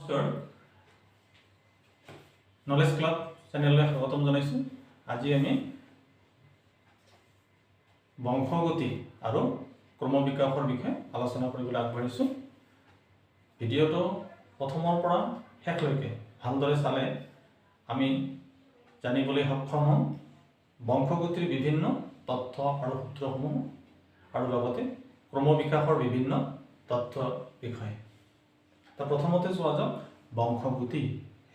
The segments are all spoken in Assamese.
নমস্কাৰ নলেজ ক্লাব চেনেললৈ স্বাগতম জনাইছোঁ। আজি আমি বংশগতি আৰু ক্ৰমবিকাশৰ বিষয়ে আলোচনা কৰিবলৈ আগবাঢ়িছোঁ। ভিডিঅ'টো প্ৰথমৰ পৰা শেষলৈকে ভালদৰে চালে আমি জানিবলৈ সক্ষম হ'ম বংশগতিৰ বিভিন্ন তথ্য আৰু সূত্ৰসমূহ আৰু লগতে ক্ৰমবিকাশৰ বিভিন্ন তথ্য বিষয়ে। তা প্ৰথমতে চোৱা যাওক বংশগতি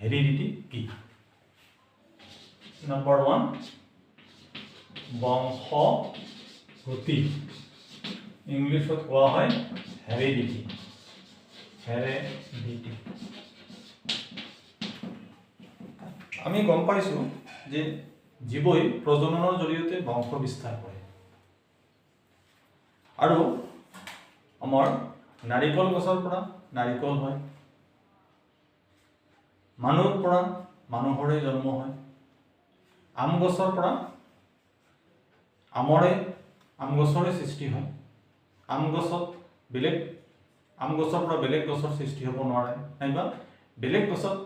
হেৰিডিটি কি। নম্বৰ 1 বংশগতি ইংলিছত কোৱা হয় হেৰিডিটি। আমি গম পাইছোঁ যে জীৱই প্ৰজননৰ জৰিয়তে বংশ বিস্তাৰ কৰে আৰু আমাৰ নাৰিকল গছৰ পৰা নাৰিকল হয়, মানুহৰ পৰা মানুহৰে জন্ম হয়, আম গছৰ পৰা আম গছৰে সৃষ্টি হয়। আম গছৰ পৰা বেলেগ গছৰ সৃষ্টি হ'ব নোৱাৰে, নাইবা বেলেগ গছৰ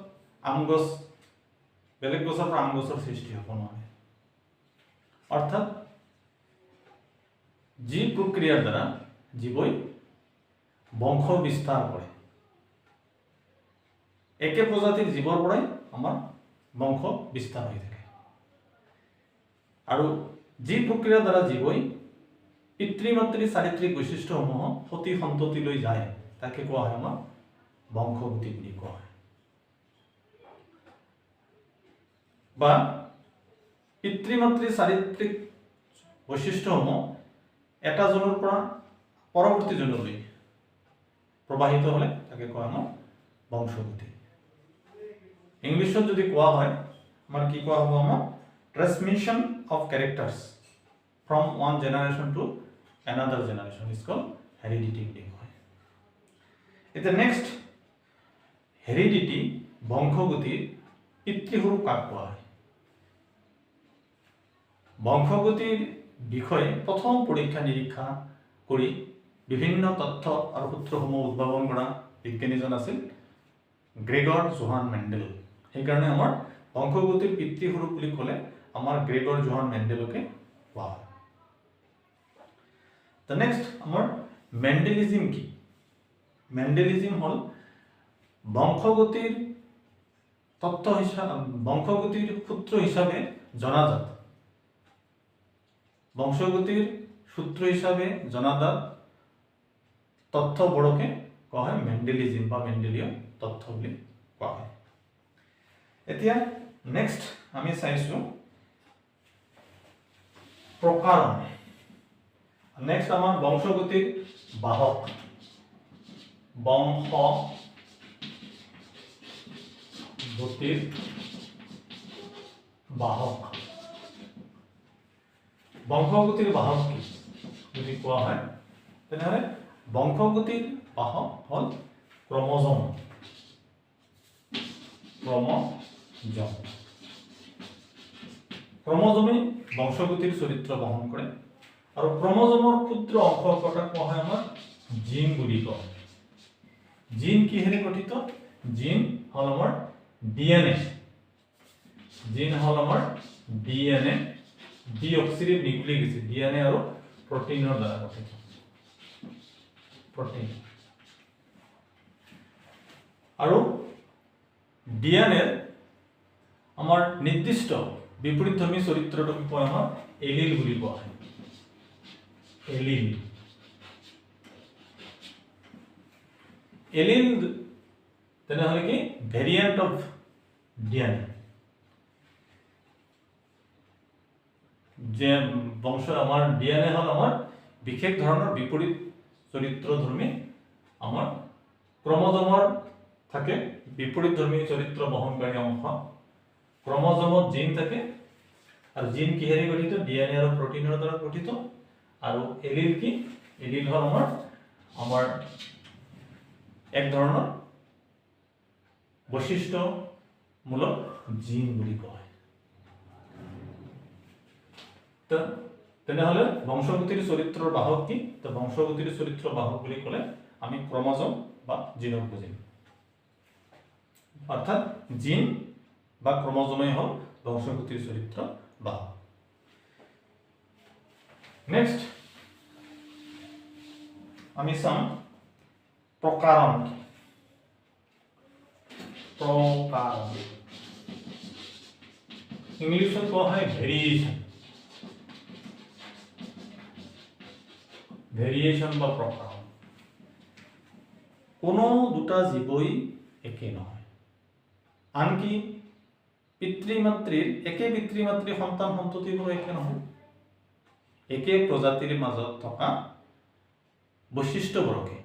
পৰা আম গছৰ সৃষ্টি হ'ব নোৱাৰে। অৰ্থাৎ যি প্ৰক্ৰিয়াৰ দ্বাৰা জীৱই বংশ বিস্তাৰ কৰে, একে প্ৰজাতিৰ জীৱৰ পৰাই আমাৰ বংশ বিস্তাৰ হৈ থাকে। আৰু যি প্ৰক্ৰিয়াৰ দ্বাৰা জীৱই পিতৃ মাতৃ চাৰিত্ৰিক বৈশিষ্ট্যসমূহ সতি সন্ততিলৈ যায় তাকে কোৱা হয় আমাৰ বংশগতি বুলি কোৱা হয়। বা পিতৃ মাতৃ চাৰিত্ৰিক বৈশিষ্ট্যসমূহ এটা জনৰ পৰা পৰৱৰ্তী জনলৈ প্ৰবাহিত হ'লে তাকে কোৱা হয় বংশগতি। ইংলিছত যদি কোৱা হয় আমাৰ কি কোৱা হ'ব, আমাৰ transmission of characters from one generation to another generation is called heredity বুলি কয়। এতিয়া নেক্সট হেৰিডিটি বংশগতিৰ পিতৃস্বৰূপ কাক কোৱা হয়। বংশগতিৰ বিষয়ে প্ৰথম পৰীক্ষা নিৰীক্ষা কৰি বিভিন্ন তথ্য আৰু সূত্ৰসমূহ উদ্ভাৱন কৰা বিজ্ঞানীজন আছিল গ্ৰেগৰ জোহান মেণ্ডেল। সেইকাৰণে আমাৰ বংশগতিৰ পিতৃস্বৰূপ বুলি ক'লে আমাৰ গ্ৰেগৰ জোহান মেণ্ডেলকে কোৱা হয়। দ্য নেক্সট আমাৰ মেণ্ডেলিজিম কি। মেণ্ডেলিজিম হ'ল বংশগতিৰ সূত্ৰ হিচাপে জনাজাত তথ্যবোৰকে কোৱা হয় মেণ্ডেলিজিম বা মেণ্ডেলীয় তথ্য বুলি কোৱা হয়। এতিয়া নেক্সট আমি চাইছোঁ প্ৰকাৰণ। নেক্সট আমাৰ বংশগতিৰ বাহক। বংশগতিৰ বাহক কি যদি কোৱা হয় তেনেহ'লে বংশগতিৰ বাহক হ'ল ক্ৰমজম। ক্ৰমজমে বংশগতিৰ চৰিত্ৰ বহন কৰে আৰু ক্ৰমজমৰ ক্ষুদ্ৰ অংশ কোৱা হয় আমাৰ জিন বুলি কয়। জিন কিহেৰে গঠিত? জিন হ'ল আমাৰ ডিএনএ। ডিঅক্সিৰিব নিউক্লিক এচিড ডিএনএ আৰু প্ৰটিনৰ দ্বাৰা গঠিত। আৰু ডিএনএৰ আমাৰ নিৰ্দিষ্ট বিপৰীতধৰ্মী চৰিত্ৰটোক কয় আমাৰ এলিল বুলি কোৱা হয়। এলিল তেনেহ'লে কি ভেৰিয়েণ্ট অফ ডিএনএ। যে আমাৰ ডিএনএ হ'ল আমাৰ বিশেষ ধৰণৰ বিপৰীত চৰিত্ৰধৰ্মী। আমাৰ ক্ৰমজমৰ থাকে বিপৰীতধৰ্মী চৰিত্ৰ বহনকাৰী অংশ। ক্ৰমজমত জিন থাকে আৰু জিন কিহেৰে গঠিত? ডিএনএ আৰু প্ৰটিনৰ দ্বাৰা গঠিত। আৰু এলিল কি? এলিল হ'ল আমাৰ এক ধৰণৰ বৈশিষ্ট্যমূলক জিন বুলি কয়। তেনেহ'লে বংশগতিৰ চৰিত্ৰৰ বাহক কি? তো বংশগতিৰ চৰিত্ৰৰ বাহক বুলি ক'লে আমি ক্ৰমজম বা জিনক বুজিম। অৰ্থাৎ জিন বা ক্ৰোমোজোমই হল বংশগতিৰ চৰিত্ৰ বাহক। নেক্সট আমি চাম প্ৰকাৰণ কি। প্ৰকাৰণ ইংলিশত কোৱা হয় ভেৰিয়েশ্যন। ভেৰিয়েশ্যন বা প্ৰকাৰণ। কোনো দুটা জীৱই একে নহয়, আনকি পিতৃ মাতৃৰ একে পিতৃ মাতৃৰ সন্তান সন্ততিবোৰো একে নহয়। একে প্ৰজাতিৰ মাজত থকা বৈশিষ্ট্যবোৰকে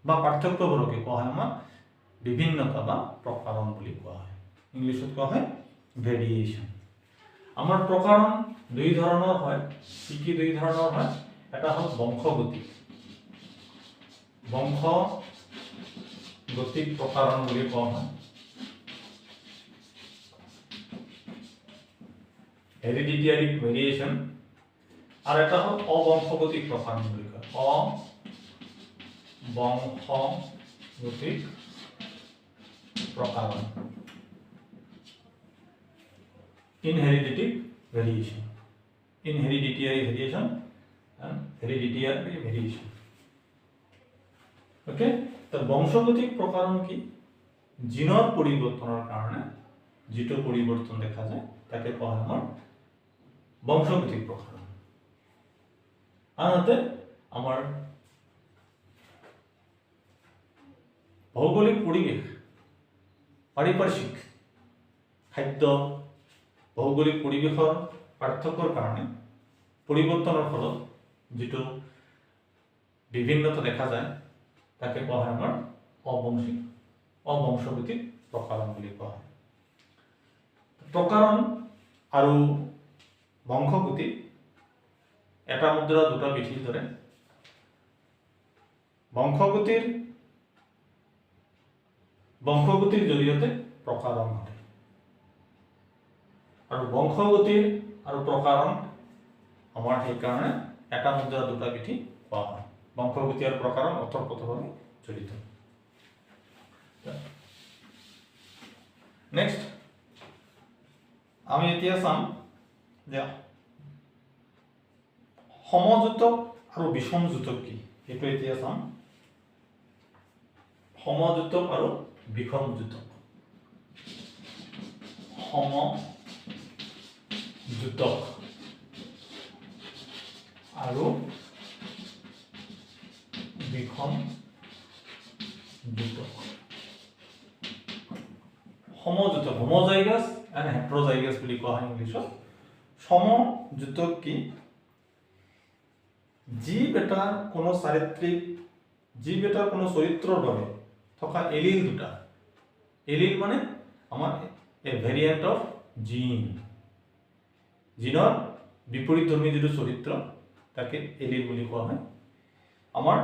বা পাৰ্থক্যবোৰকে কোৱা হয় আমাৰ বিভিন্নতা বা প্ৰকাৰণ বুলি কোৱা হয়। ইংলিছত কোৱা হয় ভেৰিয়েশ্যন। আমাৰ প্ৰকাৰণ দুই ধৰণৰ হয়। কি দুই ধৰণৰ হয়? এটা হ'ল বংশগতিক। বংশগতিক প্ৰকাৰণ বুলি কোৱা হয়। হেৰিডিটিয়াৰি ভেৰিয়েশ্যন। আর এটা হল অবংশগতিক প্রকারণ বুলি কয়। অবংশগতিক প্রকারণ inheritive variation. Inhereditary variation and hereditary variation. Okay, তো বংশগতিক প্রকারণ কি? জিনৰ পৰিৱৰ্তনৰ কাৰণে যিটো পৰিৱৰ্তন দেখা যায় তাকে কোৱা হয় আমাৰ বংশগতিক প্ৰকাৰণ। আনহাতে আমাৰ ভৌগোলিক পৰিৱেশ, পাৰিপাৰ্শ্বিক খাদ্য, ভৌগোলিক পৰিৱেশৰ পাৰ্থক্যৰ কাৰণে পৰিৱৰ্তনৰ ফলত যিটো বিভিন্নতা দেখা যায় তাকে কোৱা হয় আমাৰ অবংশগতিক প্ৰকাৰণ বুলি কোৱা হয়। প্ৰকাৰণ আৰু বংশগতি এটা মুদ্ৰা দুটা পিঠিৰ দৰে। বংশগতিৰ জৰিয়তে প্ৰকাৰণ ঘটে আৰু বংশগতিৰ আৰু প্ৰকাৰণ আমাৰ সেইকাৰণে এটা মুদ্ৰা দুটা পিঠি কোৱা হয়। বংশগতি আৰু প্ৰকাৰণ ওতঃপ্ৰোতভাৱে জড়িত। নেক্সট আমি এতিয়া চাম যে সমযুতক আৰু বিষমযুতক কি। এইটো এতিয়া চাম। সমযুতক আৰু বিষমযুতক। সমযুতক আৰু বিষমযুতক। সমযুতক হোমোজাইগাছ এণ্ড হেট্ৰোজাইগাছ বুলি কোৱা হয় ইংলিছত। সমযুতক কি? জীৱ এটাৰ কোনো চৰিত্ৰৰ বাবে থকা এলিল দুটা। এলিল মানে আমাৰ এ ভেৰিয়েণ্ট অফ জিন। জিনৰ বিপৰীতধৰ্মী যিটো চৰিত্ৰ তাকে এলিল বুলি কোৱা হয়। আমাৰ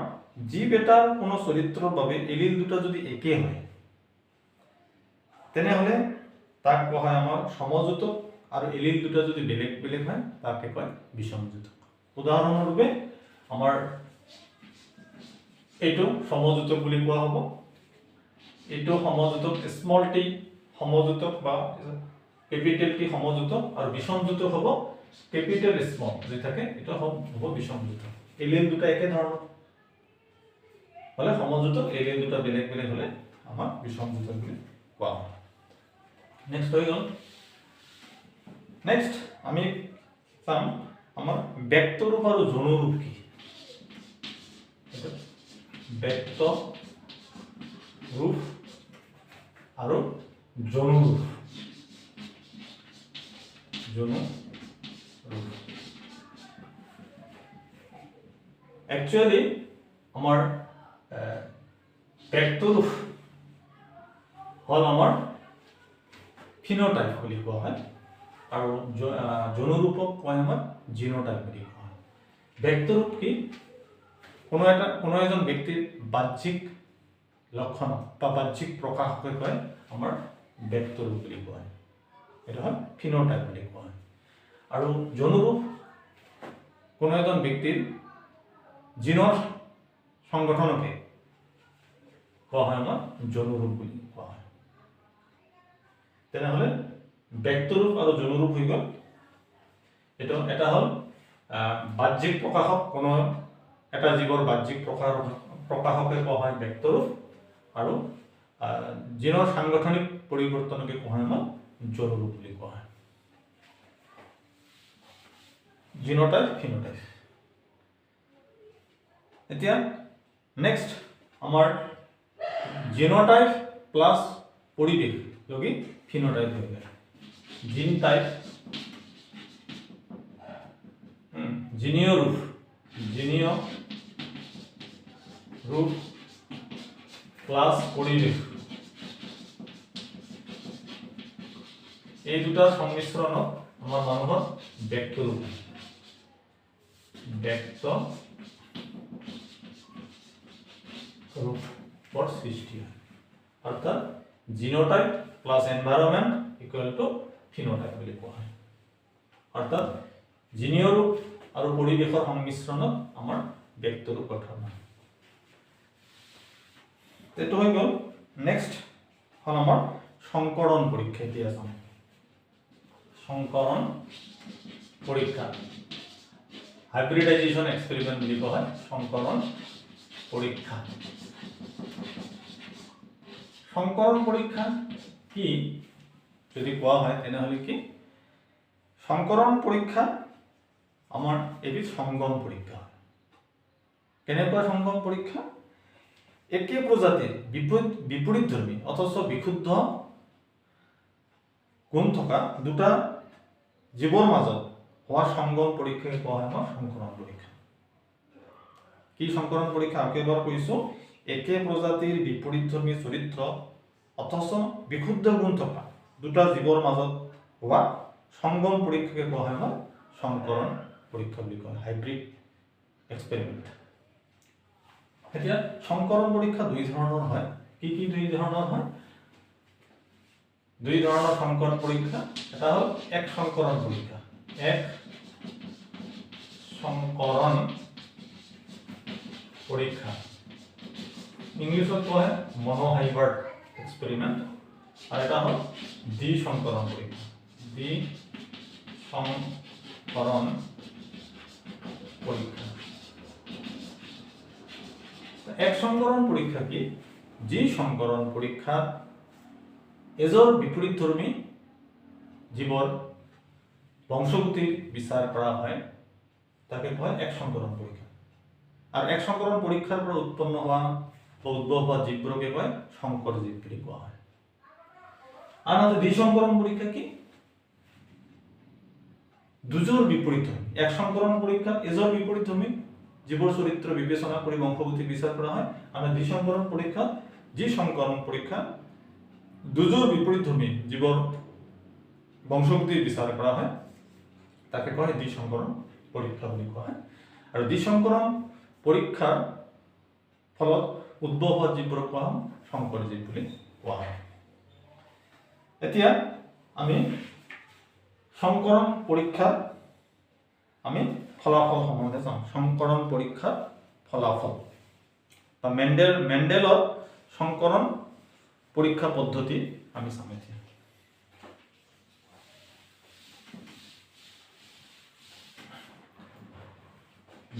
জীৱ এটাৰ কোনো চৰিত্ৰৰ বাবে এলিল দুটা যদি একে হয় তেনেহলে তাক কোৱা হয় আমাৰ সমযুতক, আৰু এলিল দুটা যদি বেলেগ বেলেগ হয় তাকে কয় বিষমযুতক। উদাহৰণস্বৰূপে আমাৰ এইটো সমযুতক বুলি কোৱা হ'ব। এইটো সমযুতক স্মল টি সমযুতক বা কেপিটেল টি সমযুতক, আৰু বিষমযুতক হ'ব কেপিটেল স্মল যে থাকে এটা হ'ব বিষমযুতক। এলিল দুটা একে ধৰণৰ হলে সমযুতক, এলিল দুটা বেলেগ বেলেগ হলে আমাৰ বিষমযুতক বুলি কোৱা হয়। নেক্সট হৈ গ'ল। নেক্সট আমি চাম আমাৰ ব্যক্তৰূপ আৰু জনুৰূপ কি। ব্যক্ত ৰূপ আৰু জনুৰূপ। একচুয়ালি আমাৰ ব্যক্তৰূপ হল আমাৰ ফিনোটাইপ বুলি কোৱা হয়, আৰু জনুৰূপক কয় আমাৰ জিনোটাইপ বুলি কোৱা হয়। ব্যক্তৰূপ কি? কোনো এজন ব্যক্তিৰ বাহ্যিক লক্ষণ বা বাহ্যিক প্ৰকাশকে কয় আমাৰ ব্যক্তৰূপ বুলি কোৱা হয়। এটা হ'ল ফিনোটাইপ বুলি কোৱা হয়। আৰু জনুৰূপ কোনো এজন ব্যক্তিৰ জিনৰ সংগঠনকে কোৱা হয় আমাৰ জনুৰূপ বুলি কোৱা হয়। তেনেহ'লে ব্যক্তৰূপ আৰু জনৰূপ হৈ গ'ল। এটা হ'ল বাহ্যিক প্ৰকাশক, কোনো এটা জীৱৰ বাহ্যিক প্ৰকাশকে কোৱা হয় ব্যক্তৰূপ, আৰু জিনৰ সাংগঠনিক পৰিৱৰ্তনকে কোৱা হয় আমাৰ জনৰূপ বুলি কোৱা হয়। Genotype, phenotype. এতিয়া নেক্সট আমাৰ জিনোটাইপ প্লাছ পৰিৱেশ যোগী ফিনোটাইপ হৈ গ'ল। জিন টাইপ, জিনীয় ৰূপ প্লাছ পৰিৱেশ, এই দুটাৰ সংমিশ্ৰণত আমাৰ মানুহৰ ব্যক্ত ৰূপ ৰূপৰ সৃষ্টি হয়। অৰ্থাৎ genotype plus environment equal to phenotype বুলি কোৱা হয়। অৰ্থাৎ জিনীয় ৰূপ আৰু পৰিৱেশৰ সংমিশ্ৰণত আমাৰ ব্যক্ত ৰূপ গঠন হয়। এইটো হৈ গ'ল। নেক্সট হ'ল আমাৰ সংকৰণ পৰীক্ষা। এতিয়া চাম সংকৰণ পৰীক্ষা, হাইব্ৰিডাইজেশ্যন এক্সপেৰিমেণ্ট বুলি কোৱা হয় সংকৰণ পৰীক্ষা। সংকৰণ পৰীক্ষা কি যদি কোৱা হয় তেনেহ'লে কি? সংকৰণ পৰীক্ষা আমাৰ এবিধ সংগম পৰীক্ষা। কেনেকুৱা সংগম পৰীক্ষা? একে প্ৰজাতিৰ বিপৰীতধৰ্মী অথচ বিশুদ্ধ গুণ থকা দুটা জীৱৰ মাজত হোৱা সংগম পৰীক্ষাকে কোৱা হয় আমাৰ সংকৰণ পৰীক্ষা। কি সংকৰণ পৰীক্ষা? একেবাৰ কৈছো, একে প্ৰজাতিৰ বিপৰীতধৰ্মী চৰিত্ৰ অথচ বিশুদ্ধ গুণ থকা দুটা জীৱৰ মাজত হোৱা সংগম পৰীক্ষাকে কোৱা হয় আমাৰ সংকৰণ পৰীক্ষা বুলি কয়, হাইব্ৰিড এক্সপেৰিমেণ্ট। এতিয়া সংকৰণ পৰীক্ষা দুই ধৰণৰ হয়। কি দুই ধৰণৰ হয়? দুই ধৰণৰ সংকৰণ পৰীক্ষা। এটা হ'ল এক সংকৰণ পৰীক্ষা, এক সংকৰণ পৰীক্ষা, ইংলিছত কোৱা হয় মনোহাইব্ৰিড এক্সপেৰিমেণ্ট। আৰু এটা হ'ল দ্বি সংকৰণ পৰীক্ষা, দ্বি সংকৰণ পৰীক্ষা। এক সংকৰণ পৰীক্ষা কি? যি সংকৰণ পৰীক্ষাত এজৰ বিপৰীতধৰ্মী জীৱৰ বংশগতিৰ বিচাৰ কৰা হয় তাকে কয় এক সংকৰণ পৰীক্ষা। আৰু এক সংকৰণ পৰীক্ষাৰ পৰা উৎপন্ন হোৱা বা উদ্ভৱ হোৱা জীৱবোৰকে কয় সংকৰ জীৱ বুলি কোৱা হয়। আনহাতে দ্বি সংকৰণ পৰীক্ষা কি? দুজোৰ বিপৰীতধৰ্মী। এক সংকৰণ পৰীক্ষাত এজৰ বিপৰীতধৰ্মী জীৱৰ চৰিত্ৰ বিবেচনা কৰি বংশগতি বিচাৰ কৰা হয়। আৰু দ্বি সংকৰণ পৰীক্ষাত যি সংকৰণ পৰীক্ষা দুজোৰ বিপৰীতধৰ্মী জীৱৰ বংশগতি বিচাৰ কৰা হয় তাকে কয় দ্বি সংকৰণ পৰীক্ষা বুলি কোৱা হয়। আৰু দ্বি সংকৰণ পৰীক্ষাৰ ফলত উদ্ভৱ হোৱা জীৱবোৰক কোৱা হয় সংকৰ জীৱ বুলি কোৱা হয়। এতিয়া আমি সংকৰণ পৰীক্ষাৰ আমি ফলাফল সম্বন্ধে চাওঁ। সংকৰণ পৰীক্ষাৰ ফলাফল বা মেণ্ডেলৰ সংকৰণ পৰীক্ষা পদ্ধতি আমি চাম এতিয়া।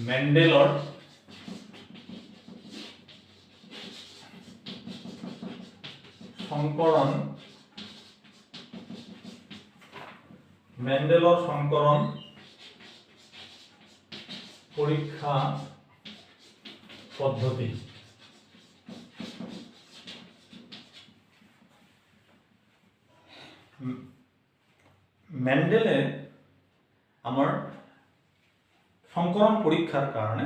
মেণ্ডেলৰ সংকৰণ পৰীক্ষা পদ্ধতি। মেণ্ডেলে আমাৰ সংকৰণ পৰীক্ষাৰ কাৰণে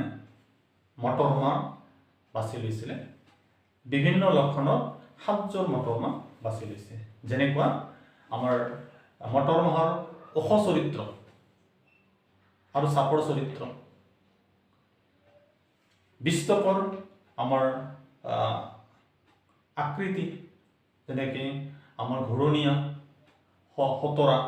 মটৰমা বাছি লৈছিলে। বিভিন্ন লক্ষণত 7জন মটৰমা বাছি লৈছে। যেনেকুৱা আমাৰ মটৰমাহৰ ওখ চৰিত্ৰ আৰু চাপৰ চৰিত্ৰ, বিষ্টকৰ আমাৰ আকৃতি, যেনেকৈ আমাৰ ঘূৰণীয়া হতৰা,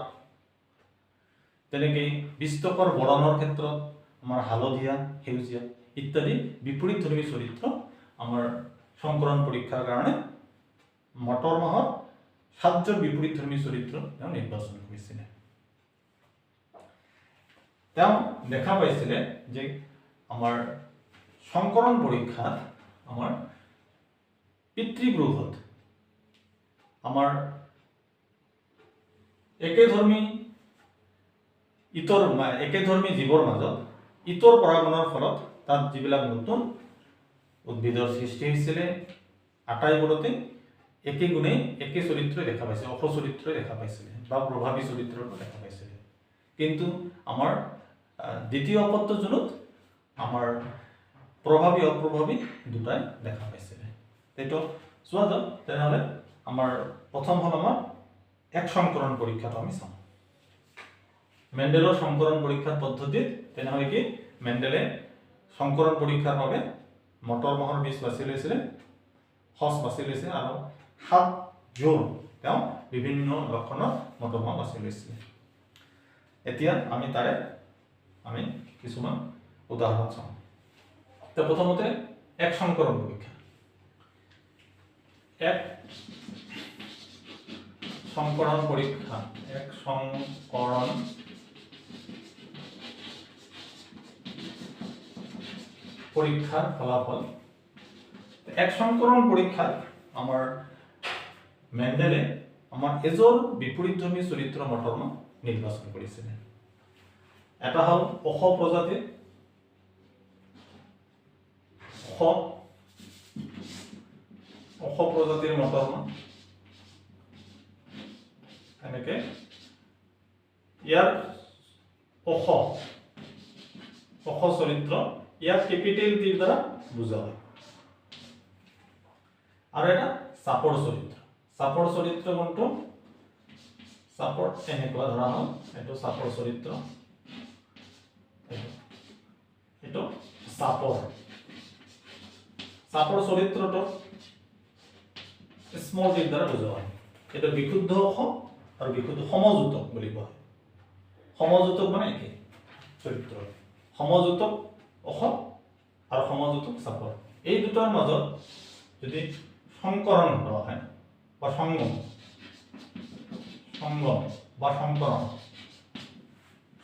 তেনেকৈ বিষ্টকৰ বৰণৰ ক্ষেত্ৰত আমাৰ হালধীয়া, সেউজীয়া ইত্যাদি বিপৰীতধৰ্মী চৰিত্ৰ আমাৰ সংকৰণ পৰীক্ষাৰ কাৰণে মটৰমাহৰ সাতজন বিপৰীতধৰ্মী চৰিত্ৰ তেওঁ নিৰ্বাচন কৰিছিলে। তেওঁ দেখা পাইছিলে যে আমাৰ সংকৰণ পৰীক্ষাত আমাৰ পিতৃগৃহত আমাৰ একেধৰ্মী জীৱৰ মাজত ইতৰ পৰাগণৰ ফলত তাত যিবিলাক নতুন উদ্ভিদৰ সৃষ্টি হৈছিলে আটাইবোৰতে একে গুণে একে চৰিত্ৰ দেখা পাইছে, অস চৰিত্ৰ দেখা পাইছিলে বা প্ৰভাৱী চৰিত্ৰ দেখা পাইছিলে। কিন্তু আমাৰ দ্বিতীয় অপত্যজনত আমাৰ প্ৰভাৱী অপ্ৰভাৱী দুটাই দেখা পাইছিলে। এইটো চোৱা যাওক। তেনেহ'লে আমাৰ প্ৰথম হ'ল আমাৰ এক সংকৰণ পৰীক্ষাটো আমি চাওঁ। মেণ্ডেলৰ সংকৰণ পৰীক্ষাৰ পদ্ধতিত তেনেহ'লে কি মেণ্ডেলে সংকৰণ পৰীক্ষাৰ বাবে মটৰ মাহৰ বীজ বাছি লৈছিলে, সঁচ বাছি লৈছিলে আৰু 7 তেওঁ বিভিন্ন লক্ষণৰ মটৰ মাহ বাছি লৈছিলে। এতিয়া আমি তাৰে কিছুমান উদাহৰণ চাওঁ। তো প্ৰথমতে এক সংকৰণ পৰীক্ষা। এক সংকৰণ পৰীক্ষাৰ ফলাফল। এক সংকৰণ পৰীক্ষাত আমাৰ মেণ্ডেলে আমাৰ এজোৰ বিপৰীতধৰ্মী চৰিত্ৰ মটৰ মাহ নিৰ্বাচন কৰিছিলে। এটা হ'ল অস প্ৰজাতিৰ মটৰ মাহ। এনেকে ইয়াৰ অস চৰিত্ৰ ইয়াক কেপিটেল টিৰ দ্বাৰা বুজা হয়। আৰু এটা চাপৰ চৰিত্ৰ কোনটো? চাপৰ এনেকুৱা ধৰা হ'ল, এইটো চাপৰ চৰিত্ৰ, এইটো চাপৰ চৰিত্ৰটো স্মল টিৰ দ্বাৰা বুজোৱা হয়। এইটো বিশুদ্ধ অস আৰু বিশুদ্ধ সমযুতক বুলি কোৱা হয়। সমযুতক মানে একে চৰিত্ৰ, সমযুতক অস আৰু সমযুতক চাপৰ। এই দুটাৰ মাজত যদি সংকৰণ ঘটোৱা হয় বা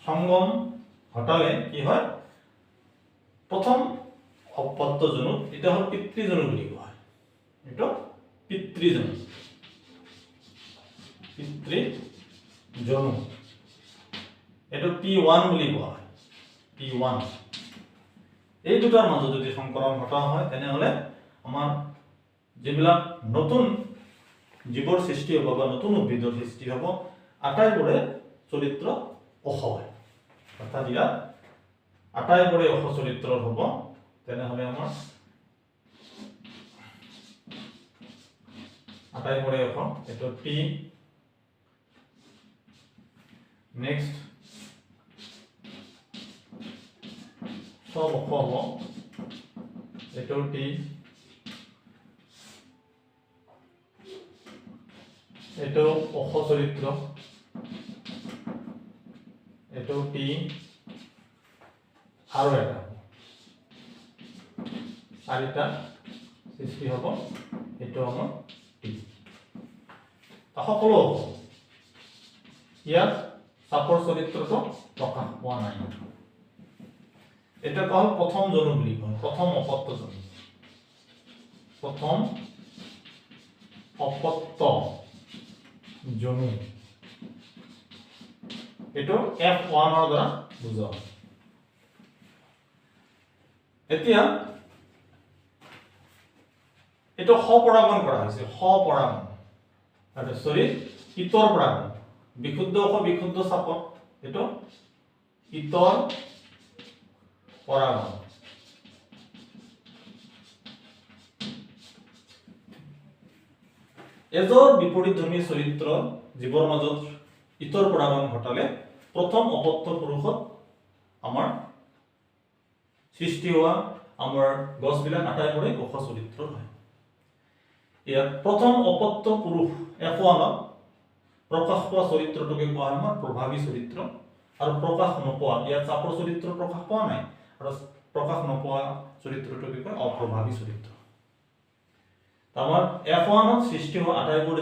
সংগম ঘটালে কি হয়? প্ৰথম অপত্যজনক এটা হ'ল পিতৃজনক বুলি কোৱা হয়। এইটো পিতৃজনক এইটো P1 বুলি কোৱা হয়। P1 এই দুটাৰ মাজত যদি সংকৰণ ঘটা হয় তেনেহ'লে আমাৰ যিবিলাক নতুন জীৱৰ সৃষ্টি হ'ব বা নতুন উদ্ভিদৰ সৃষ্টি হ'ব আটাইবোৰে চৰিত্ৰ অস হয়। অৰ্থাৎ ইয়াত আটাইবোৰে অস চৰিত্ৰৰ হ'ব। তেনেহ'লে আমাৰ আটাইবোৰে অস, এইটো T। নেক্সট সব অস হ'ব, এইটো T। এইটো অস চৰিত্ৰ, এইটো T। আৰু এটা 4টা সৃষ্টি হ'ব, এইটো আমাৰ T। সকলো হ'ব। ইয়াত চাপৰ চৰিত্ৰটো প্ৰকাশ পোৱা নাই। এটা হ'ল প্ৰথম জনু বুলি কয়, প্ৰথম অপত্য জনু। এইটো F1 ৰ দ্বাৰা বুজোৱা হয়। এতিয়া এইটো সপৰাগণ কৰা হৈছে, ইতৰ পৰাগণ, বিশুদ্ধ অস বিশুদ্ধ চাপৰ, এইটো ইতৰ পৰাগণ। এজোৰ বিপৰীতধৰ্মী চৰিত্ৰ জীৱৰ মাজত ইতৰ পৰাগণ ঘটালে প্ৰথম অপত্য পুৰুষত আমাৰ সৃষ্টি হোৱা আমাৰ গছবিলাক আটাইবোৰে অস চৰিত্ৰৰ হয়। ইয়াত প্ৰথম অপত্য পুৰুষ F1 প্ৰকাশ পোৱা চৰিত্ৰটোকে কোৱা হয় আমাৰ প্ৰভাৱী চৰিত্ৰ। আৰু প্ৰকাশ নোপোৱা, ইয়াত চাপৰ চৰিত্ৰ প্ৰকাশ পোৱা নাই আৰু প্ৰকাশ নোপোৱা চৰিত্ৰটোকে কয় অপ্ৰভাৱী চৰিত্ৰ। আমাৰ F1 সৃষ্টি হোৱা আটাইবোৰ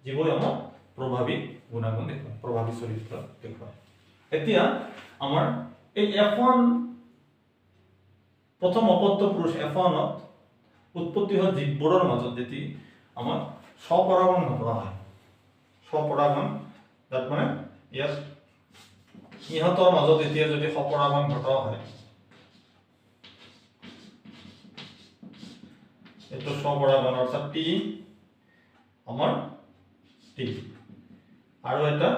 যিবোৰ আমাৰ প্ৰভাৱী গুণাগুণ দেখুৱায়, প্ৰভাৱী চৰিত্ৰ দেখুৱায়। এতিয়া আমাৰ এই F1 প্ৰথম অপত্য পুৰুষ F1ত উৎপত্তি হোৱা জীৱবোৰৰ মাজত যদি আমাৰ স্বপৰাগণ ঘটোৱা হয়, স্বপৰাগণ তাত মানে ইয়াত ইহঁতৰ মাজত এতিয়া যদি স্বপৰাগণ ঘটোৱা হয়, এইটো স্বপৰাগণ অৰ্থাৎ টি আমাৰ টি আৰু এটা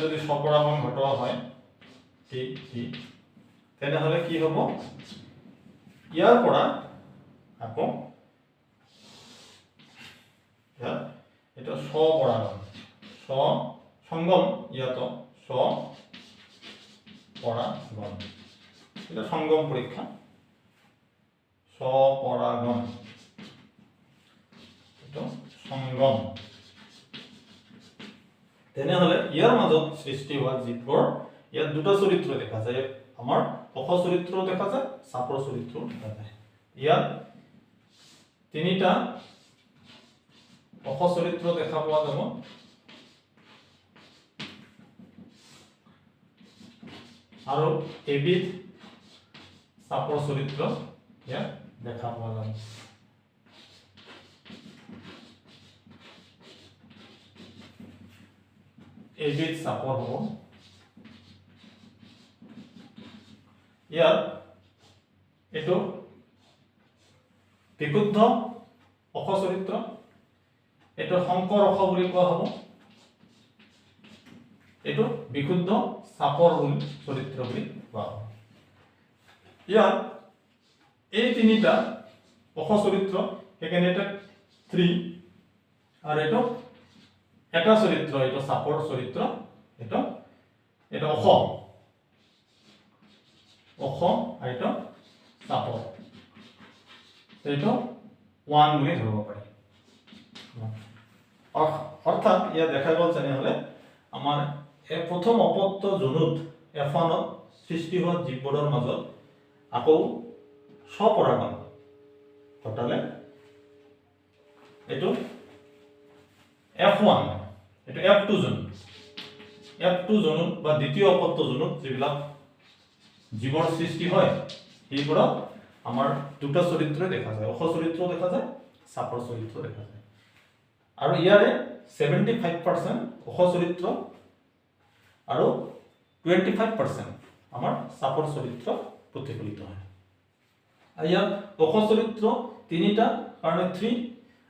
যদি স্বপৰাগণ ঘটোৱা হয় টি টি, তেনেহলে কি হ'ব, ইয়াৰ পৰা আকৌ এটা স্বপৰাগণ সংগম, ইয়াতো স্বপৰাগণ, এটা সংগম পৰীক্ষা, স্বপৰাগণ এটা সংগম। তেনেহলে ইয়াৰ মাজত সৃষ্টি হোৱা জীৱৰ ইয়াত দুটা চৰিত্ৰ দেখা যায়, আমাৰ অখ চৰিত্ৰও দেখা যায়, চাপৰ চৰিত্ৰও দেখা যায়। ইয়াত তিনিটা অখ চৰিত্ৰ দেখা পোৱা যাব, আৰু এবিধ চাপৰ চৰিত্ৰ ইয়াত দেখা পোৱা যাব। এবিধ চাপৰ হ'ব। ইয়াত এইটো বিশুদ্ধ অখ চৰিত্ৰ, এইটো শংকৰ অখ বুলি কোৱা হ'ব, এইটো বিশুদ্ধ চাপৰ চৰিত্ৰ বুলি কোৱা হ'ব। ইয়াত এই তিনিটা অখ চৰিত্ৰ, সেইকাৰণে এটা 3, আৰু এইটো এটা চৰিত্ৰ, এইটো চাপৰ চৰিত্ৰ, এইটো অখ আৰু এইটো চাপৰ, এইটো 1 বুলি ধৰিব পাৰি। অৰ্থাৎ ইয়াত দেখা গ'ল তেনেহলে আমাৰ এই প্ৰথম অপত্য জনুত F1ত সৃষ্টি হোৱা জীৱবোৰৰ মাজত আকৌ স্বপৰাগণ ঘটালে এইটো F1, এইটো F2 জনুত বা দ্বিতীয় অপত্য জনুত যিবিলাক জীৱৰ সৃষ্টি হয়, সেইবোৰত আমাৰ দুটা চৰিত্ৰ দেখা যায়, অখ চৰিত্ৰ দেখা যায়, চাপৰ চৰিত্ৰ দেখা যায়। আৰু ইয়াৰে 75% অখ চৰিত্ৰ আৰু 25% আমাৰ চাপৰ চৰিত্ৰ প্ৰতিফলিত হয়। ইয়াত অখ চৰিত্ৰ তিনিটা কাৰণে 3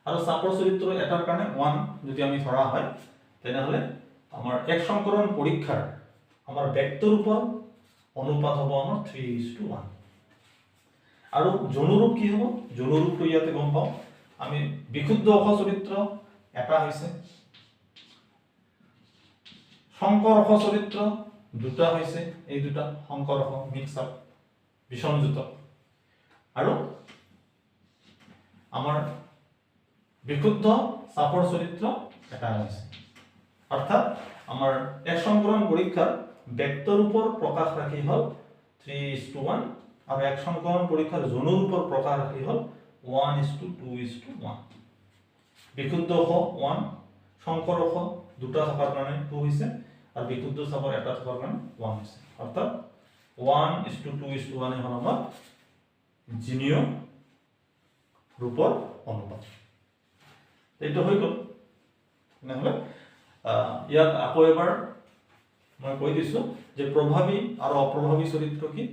আৰু চাপৰ চৰিত্ৰ এটাৰ কাৰণে 1 যদি আমি ধৰা হয়, তেনেহলে আমাৰ এক সংকৰণ পৰীক্ষাৰ আমাৰ ভেক্টৰূপৰ অনুপাত হ'ব আমাৰ 3:1। আৰু জনুৰূপ কি হ'ব, জনুৰূপটো ইয়াতে গম পাওঁ আমি, বিশুদ্ধ অখ চৰিত্ৰ এটা হৈছে, শংকৰ অখ চৰিত্ৰ দুটা হৈছে, এই দুটা শংকৰ অখ মিক্স আপ বিষমযুক্ত, আৰু আমাৰ বিশুদ্ধ চাপৰ চৰিত্ৰ এটা হৈছে। অৰ্থাৎ আমাৰ এক সংকৰণ পৰীক্ষাৰ ভেক্টৰূপৰ প্ৰকাশ ৰাশি হল 3:1 আৰু এক সংকৰণ পৰীক্ষাৰ জনুৰূপৰ প্ৰকাশ ৰাশি হল 1:2:1। বিশুদ্ধ অখ 1, শংকৰ অখ দুটা থকাৰ কাৰণে 2 হৈছে, আৰু বিশুদ্ধ চাপৰ এটা থকাৰ কাৰণে 1 হৈছে। অৰ্থাৎ 1:2:1 হ'ল আমাৰ জিনীয় ৰূপৰ অনুপাত। এইটো হৈ গ'ল। নহ'লে ইয়াত আকৌ এবাৰ মই কৈ দিছোঁ যে প্ৰভাৱী আৰু অপ্ৰভাৱী চৰিত্ৰ কি,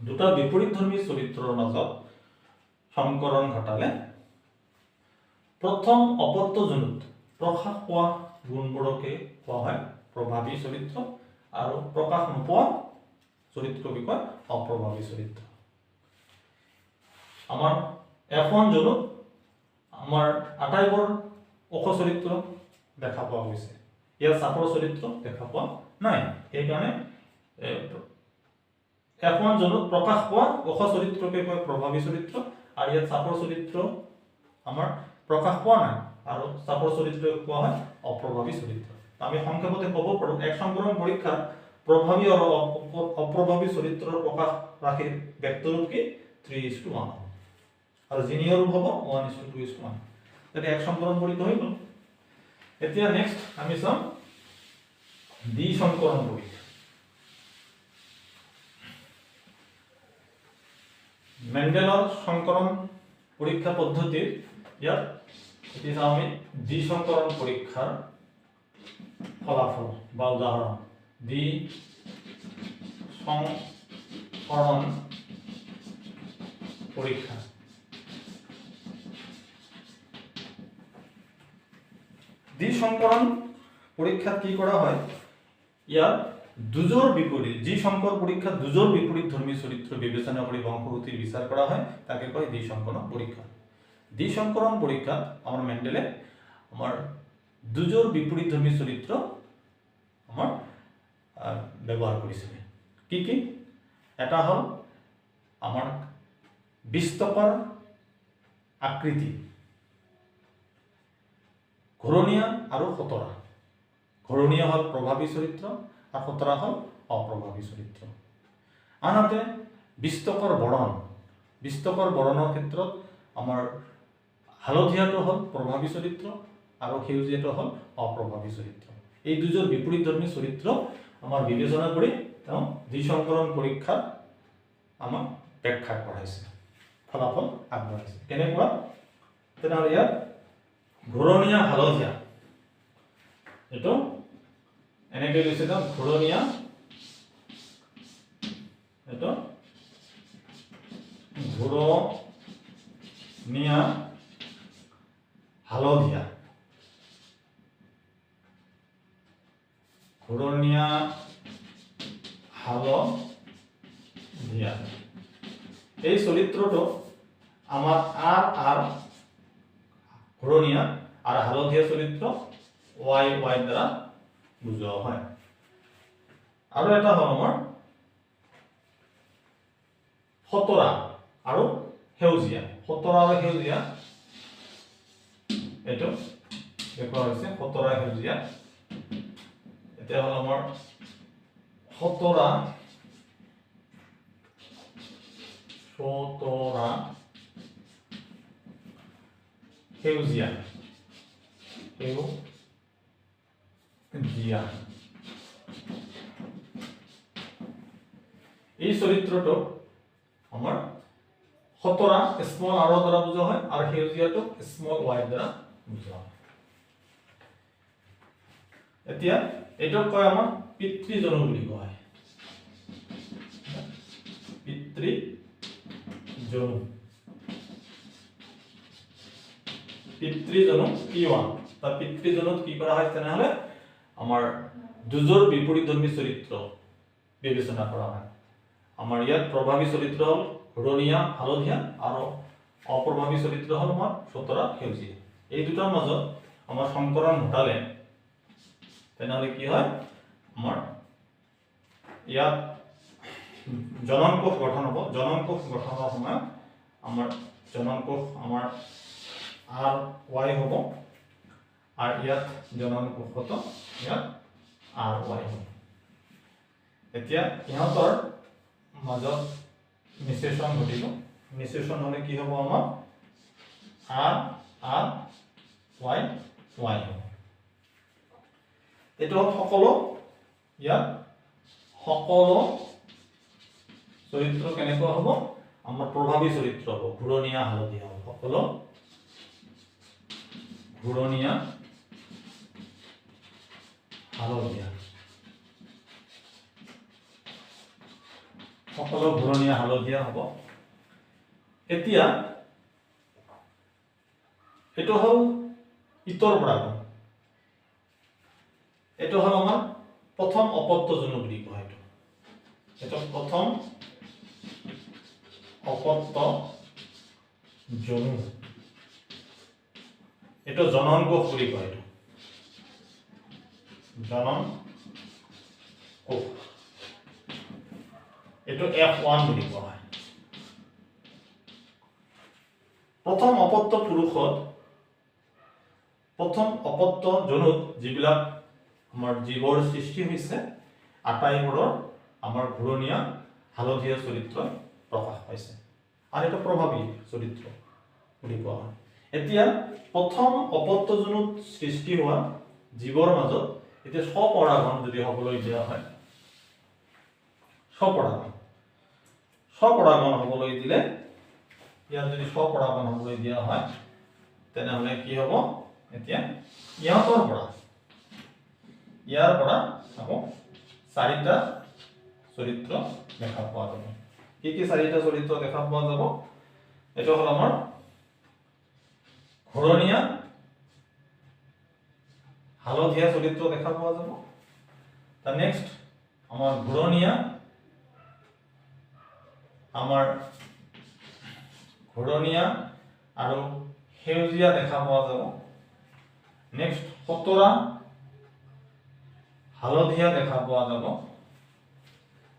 দুটা বিপৰীতধৰ্মী চৰিত্ৰৰ মাজত সংকৰণ ঘটালে প্ৰথম অপত্য জনুত প্ৰকাশ পোৱা গুণবোৰকে কোৱা হয় প্ৰভাৱী চৰিত্ৰ, আৰু প্ৰকাশ নোপোৱা চৰিত্ৰকে কয় অপ্ৰভাৱী চৰিত্ৰ। আমাৰ F1 জনুত আমাৰ আটাইবোৰ অখ চৰিত্ৰ দেখা পোৱা গৈছে, ইয়াৰ চাপৰ চৰিত্ৰ দেখা পোৱা নাই। সেইকাৰণে F1 জনুত প্ৰকাশ পোৱা অখ চৰিত্ৰকে কয় প্ৰভাৱী চৰিত্ৰ, আৰু ইয়াত চাপৰ চৰিত্ৰ আমাৰ প্ৰকাশ পোৱা নাই, আৰু চাপৰ চৰিত্ৰক কোৱা হয় অপ্ৰভাৱী চৰিত্ৰ। আমি সংক্ষেপতে ক'ব পাৰোঁ এক সংকৰণ পৰীক্ষাত প্ৰভাৱী আৰু অপ্ৰভাৱী চৰিত্ৰৰ প্ৰকাশ ৰাশিৰ ভেক্টৰৰূপ কি 3:1। আৰু জিনিয়ৰ হ'ব 1:2:1 তেতিয়া এক সংকৰণ পৰীক্ষা হৈ গ'ল এতিয়া নেক্সট আমি চাম দ্বি সংকৰণ পৰীক্ষা মেন্ডেলৰ সংকৰণ পৰীক্ষা পদ্ধতিৰ ইয়াত এতিয়া আমি দ্বি সংকৰণ পৰীক্ষাৰ ফলাফল বা উদাহৰণ দ্বি সংকৰণ পৰীক্ষা দ্বি সংকৰণ পৰীক্ষাত কি কৰা হয় ইয়াত দুজোৰ বিপৰীত যি সংকৰ পৰীক্ষাত দুজোৰ বিপৰীত ধৰ্মী চৰিত্ৰ বিবেচনা কৰি বংশগতিৰ বিচাৰ কৰা হয় তাকে কয় দ্বি সংকৰণ পৰীক্ষা দ্বি সংকৰণ পৰীক্ষাত আমাৰ মেন্ডেলে আমাৰ দুজোৰ বিপৰীত ধৰ্মী চৰিত্ৰ আমাৰ ব্যৱহাৰ কৰিছিল কি এটা হল আমাৰ 20 টকাৰ আকৃতি ঘূৰণীয়া আৰু খতৰা ঘূৰণীয়া হল প্ৰভাৱী চৰিত্ৰ আৰু খতৰা হল অপ্ৰভাৱী চৰিত্ৰ আনহাতে 20 টকাৰ বৰণ 20 টকাৰ বৰণৰ ক্ষেত্ৰত আমাৰ হালধীয়াটো হল প্ৰভাৱী চৰিত্ৰ আৰু সেউজীয়াটো হল অপ্ৰভাৱী চৰিত্ৰ এই দুজোৰ বিপৰীত ধৰ্মী চৰিত্ৰ আমাৰ বিবেচনা কৰি তেওঁ দ্বি সংকৰণ পৰীক্ষাত আমাক ব্যাখ্যা কৰাইছে ফলাফল আগবঢ়াইছে কেনেকুৱা তেনেহ'লে ইয়াত ঘূৰণীয়া হালধীয়া এটো এনেকৈ লৈছে দাম ঘূৰণীয়া এটো ঘূৰণীয়া হালধীয়া ঘূৰণীয়া হালধীয়া এই চৰিত্ৰটো আমাৰ আৰ ঘূৰণীয়া আৰু হালধীয়া চৰিত্ৰ y দ্বাৰা বুজোৱা হয় আৰু এটা হল আমাৰ খতৰা আৰু সেউজীয়া খতৰা আৰু সেউজীয়া এটো দেখুৱা হৈছে খতৰা সেউজীয়া এটা হল আমাৰ খতৰা সেউজীয়া এই চৰিত্ৰটো আমাৰ খতৰা স্মল r দ্বাৰা বুজোৱা হয় আৰু সেউজীয়াটো স্মল y দ্বাৰা বুজোৱা হয় এতিয়া এটোক কয় আমাৰ পিতৃজনু বুলি কয় পিতৃজনু P1 তা পিতৃজনত কি কৰা হয় তেনেহলে আমাৰ দুজোৰ বিপৰীত ধৰ্মী চৰিত্ৰ বিবেচনা কৰা হয় আমাৰ ইয়াত প্ৰভাৱী চৰিত্ৰ হল ঘূৰণীয়া হালধীয়া আৰু অপ্ৰভাৱী চৰিত্ৰ হল আমাৰ খতৰা সেউজীয়া এই দুটাৰ মাজত আমাৰ সংকৰণ ঘটালে তেনেহলে কি হয় আমাৰ ইয়াত জনন কোষ গঠন হ'ব জনন কোষ গঠনৰ সময়ত আমাৰ জনন কোষ আমাৰ RY হ'ব আৰু ইয়াত জনন কোষত ইয়াত RY হ'ব এতিয়া ইহঁতৰ মাজত নিষেচন ঘটিব নিষেচন হলে কি হ'ব আমাৰ RY হ'ব এটো সকলো ইয়াত সকলো চৰিত্ৰ কেনেকুৱা হ'ব আমাৰ প্ৰভাৱী চৰিত্ৰ হ'ব ঘূৰণীয়া হালধীয়া হ'ব সকলো ঘূৰণীয়া হালধীয়া সকলো ঘূৰণীয়া হালধীয়া হ'ব এতিয়া এটো হল ইতৰ পৰাগ এটো হল আমাৰ প্ৰথম অপত্যজনু বুলি কোৱা হয় এটো প্ৰথম অপত্যজনু এটো জনন কোষ বুলি কয় জনন কোষ এটো F1 বুলি কোৱা হয় প্ৰথম অপত্য পুৰুষত প্ৰথম অপত্য জনুত যিবিলাক আমাৰ জীৱৰ সৃষ্টি হৈছে আটাইবোৰৰ আমাৰ ঘূৰণীয়া হালধীয়া চৰিত্ৰ প্ৰকাশ পাইছে আৰু এটা প্ৰভাৱী চৰিত্ৰ বুলি কোৱা হয়। এতিয়া প্ৰথম অপত্যজনুত সৃষ্টি হোৱা জীৱৰ মাজত এতিয়া স্বপৰাগণ যদি হ'বলৈ দিয়া হয়, স্বপৰাগণ হ'বলৈ দিলে, ইয়াত যদি স্বপৰাগণ হ'বলৈ দিয়া হয় তেনেহ'লে কি হ'ব, এতিয়া ইয়াৰ পৰা আকৌ চাৰিটা চৰিত্ৰ দেখা পোৱা যাব। কি কি চাৰিটা চৰিত্ৰ দেখা পোৱা যাব? এইটো হ'ল আমাৰ ঘূৰণীয়া হালধীয়া চৰিত্ৰ দেখা পোৱা যাব। তাৰ নেক্সট আমাৰ ঘূৰণীয়া আৰু সেউজীয়া দেখা পোৱা যাব। নেক্সট খতৰা হালধীয়া দেখা পোৱা যাব,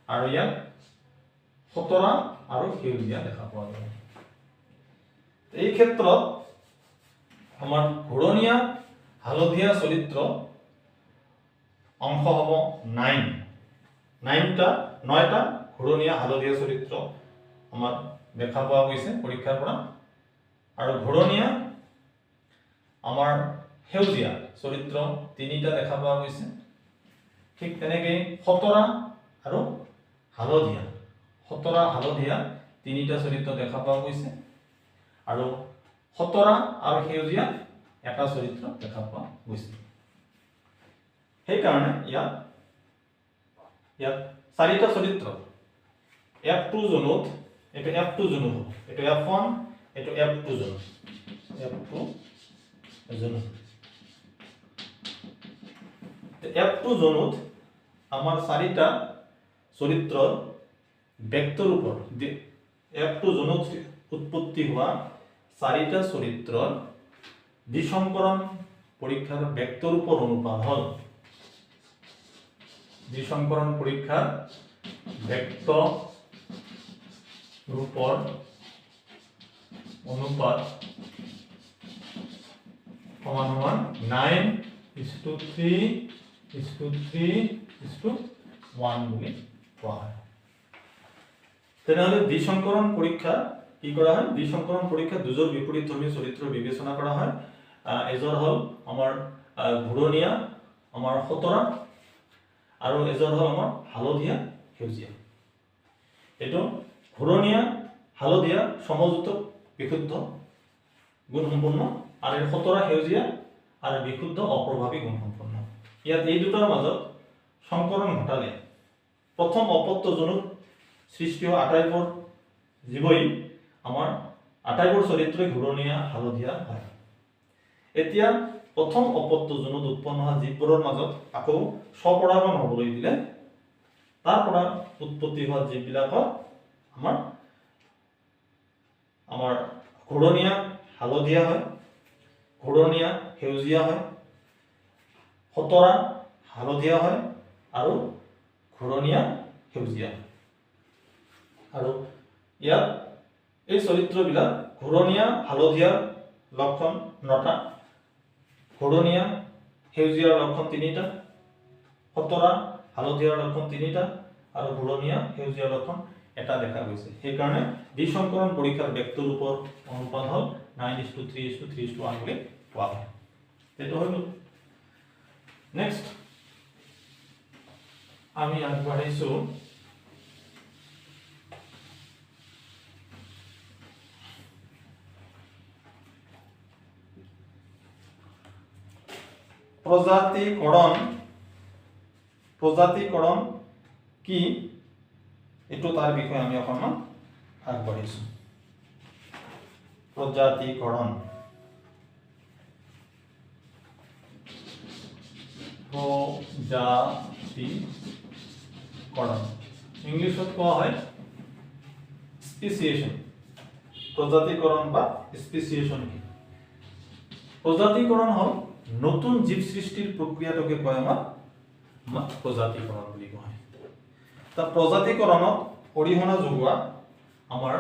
আৰু ইয়াত খতৰা আৰু সেউজীয়া দেখা পোৱা যাব। এই ক্ষেত্ৰত আমাৰ ঘূৰণীয়া হালধীয়া চৰিত্ৰ অংশ হ'ব 9টা ঘূৰণীয়া হালধীয়া চৰিত্ৰ আমাৰ দেখা পোৱা গৈছে পৰীক্ষাৰ পৰা। আৰু ঘূৰণীয়া আমাৰ সেউজীয়া চৰিত্ৰ 3টা দেখা পোৱা গৈছে। ঠিক তেনেকৈ খতৰা আৰু হালধীয়া 3টা চৰিত্ৰ দেখা পোৱা গৈছে, আৰু খতৰা আৰু সেউজীয়া এটা চৰিত্ৰ দেখা পোৱা গৈছে। সেইকাৰণে ইয়াত 4টা চৰিত্ৰ F2 জোনত, এইটো F2 জোনত হ'ব, এইটো F1, এইটো F2 জোনত, F2 জোনত আমাৰ 4টা চৰিত্ৰৰ ভেক্টৰ ৰূপৰ F2 জোনত উৎপত্তি হোৱা 4টা চৰিত্ৰৰ দ্বিসংকৰণ পৰীক্ষাৰ ভেক্টৰ ৰূপৰ অনুপাত হ'ল, দ্বিসংকৰণ পৰীক্ষাৰ ভেক্টৰ ৰূপৰ অনুপাত সমান 9:3:1 বুলি কোৱা হয়। তেনেহ'লে দ্বিসংকৰণ পৰীক্ষা কি কৰা হয়? দ্বিসংকৰণ পৰীক্ষা দুজোৰ বিপৰীতধৰ্মী চৰিত্ৰ বিবেচনা কৰা হয়। এজৰ হ'ল আমাৰ ঘূৰণীয়া আমাৰ খতৰা, আৰু এজৰ হ'ল আমাৰ হালধীয়া সেউজীয়া। এইটো ঘূৰণীয়া হালধীয়া সমযুক্ত বিশুদ্ধ গুণসম্পন্ন, আৰু খতৰা সেউজীয়া আৰু বিশুদ্ধ অপ্ৰভাৱী গুণসম্পন্ন। ইয়াত এই দুটাৰ মাজত সংকৰণ ঘটালে প্ৰথম অপত্যজনুত সৃষ্টি হোৱা আটাইবোৰ জীৱই আমাৰ আটাইবোৰ চৰিত্ৰই ঘূৰণীয়া হালধীয়া হয়। এতিয়া প্ৰথম অপত্যজনুত উৎপন্ন হোৱা জীৱবোৰৰ মাজত আকৌ স্বপৰাগণ হ'বলৈ দিলে তাৰ পৰা উৎপত্তি হোৱা জীৱবিলাকৰ আমাৰ ঘূৰণীয়া হালধীয়া হয়, ঘূৰণীয়া সেউজীয়া হয়, খতৰা হালধীয়া হয়, আৰু ঘূৰণীয়া সেউজীয়া। আৰু ইয়াত এই চৰিত্ৰবিলাক ঘূৰণীয়া হালধীয়াৰ লক্ষণ 9টা, ঘূৰণীয়া সেউজীয়াৰ লক্ষণ 3টা, খতৰা হালধীয়াৰ লক্ষণ 3টা, আৰু ঘূৰণীয়া সেউজীয়াৰ লক্ষণ এটা দেখা গৈছে। সেইকাৰণে দ্বিসংকৰণ পৰীক্ষাৰ ভেক্টৰ ৰূপৰ অনুপাত হ'ল 9:3:3:1 বুলি কোৱা হয়। এইটো হৈ গ'ল। নেক্সট আমি আগবাঢ়িছো প্ৰজাতিকৰণ কি, এইটো তাৰ বিষয়ে আমি অকণমান আগবাঢ়িছো। প্ৰজাতিকৰণ ইংলিছত কোৱা হয় স্পেচিয়েশ্যন। প্ৰজাতিকৰণ বা স্পেচিয়েশ্যন কি? প্ৰজাতিকৰণ হ'ল নতুন জীৱ সৃষ্টিৰ প্ৰক্ৰিয়াটোকে কয় আমাৰ প্ৰজাতিকৰণ বুলি কোৱা হয়। তাৰ প্ৰজাতিকৰণত অৰিহণা যোগোৱা আমাৰ